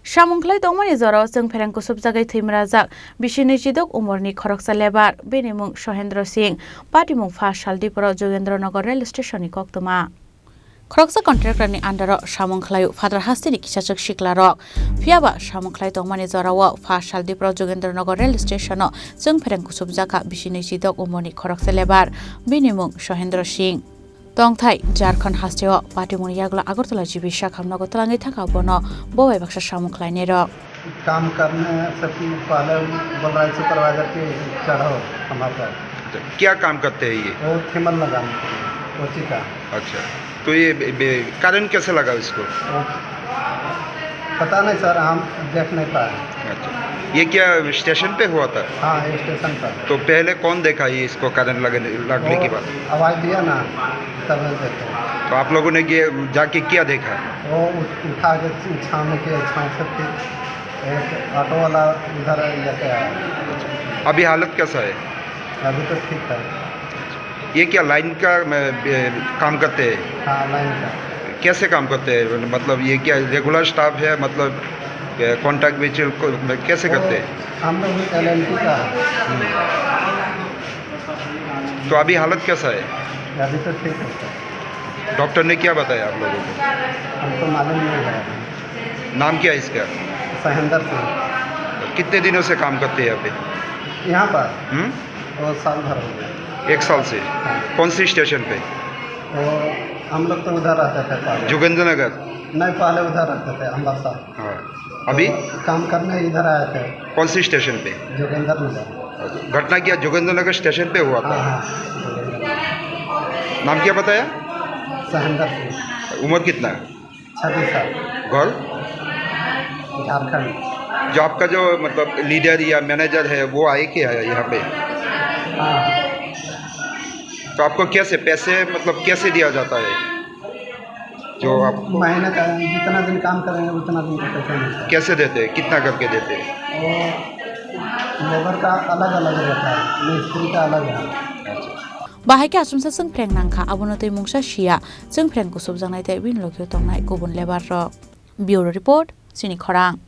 SamungKhlaiwi Tongmani JoraoChwng Pherang Kusubjagwi Thowimwrajak Bisinwichidokomarni KhoroksaLabour Benimung Sohendra Singh Patimung First Tripura Jogendranagar Rail Station ni koktuma Khoroksa contractor ni under SamungKhlaiwi Father Hasti ni kisachak shiklarok Phiaba SamungKhlaiwi Tongmani Jorao First Tripura Jogendranagar Rail Station no Chwng Pherang Kusubjagka Bisinwichidokomarni KhoroksaLabour Benimung Sohendra Singh Tongthai Jharkhand hasteo Patimung Yagla Agartala Jibisha Khamnago Talangi Thaka Bono Boy Baksha SamungKhlaiwi ne ro काम करने से पहले बोल रहा है supervisor के चढ़ो हमारे क्या काम करते हैं ये? वो थीमन लगाने कोची का। अच्छा, तो ये कारण कैसे लगा इसको? पता नहीं सर, हम देख नहीं पाए। अच्छा, ये क्या स्टेशन पे हुआ था? हाँ, स्टेशन पर। तो पहले कौन देखा ये इसको करंट लगने के बाद? आवाज़ दिया ना तब देखे। तो आप लोगों ने ये जाके क्या देखा? वो उठा के छाने के छाँव से एक ऑटो वाला उधर लेके आया। अभी हालत कैसा है? अभी तो ठीक है। ये क्या लाइन का काम करते हैं? हाँ, लाइन का। कैसे काम करते हैं? मतलब ये क्या रेगुलर स्टाफ है, मतलब कॉन्ट्रैक्ट बेच कैसे करते हैं? हम लोग LLP का है। तो अभी हालत कैसा है? अभी तो ठीक है। डॉक्टर ने क्या बताया आप लोगों को? हमको मालूम नहीं है। नाम क्या है इसका? सहेंद्र सिंह। कितने दिनों से काम करते हैं यहाँ पे? यहाँ पर वो साल भर हो गया। 1 साल से। हाँ। कौन सी स्टेशन पे? वो हम लोग तो उधर रहते थे पहले। जोगिंद्रनगर? नहीं, पहले उधर रहते थे अम्बरसर। हाँ। अभी तो काम करने इधर आए थे। कौन सी स्टेशन पे? जोगिंद्रनगर। घटना क्या जोगिंद्रनगर स्टेशन पे हुआ था? हाँ। नाम क्या बताया? सहेंद्र सिंह। उम्र कितना? 26 साल। घर? झारखंड। जो आपका जो मतलब लीडर या मैनेजर है वो आए क्या है यहाँ पे? हाँ। तो आपको कैसे पैसे मतलब कैसे दिया जाता है? जो आप महीने का जितना दिन काम करेंगे उतना दिन का पैसा मिलता है। कैसे देते हैं? कितना करके देते हैं? वो लेबर का अलग अलग रहता है, मिस्त्री का अलग है। Bahai ke asumsa Chwng Pherang nangkha abono Tongmungsa Shia Chwng Pherang Kusubjagnai te bin lokyo tongnai kubun lebar ro Bureau Report Chini Khorang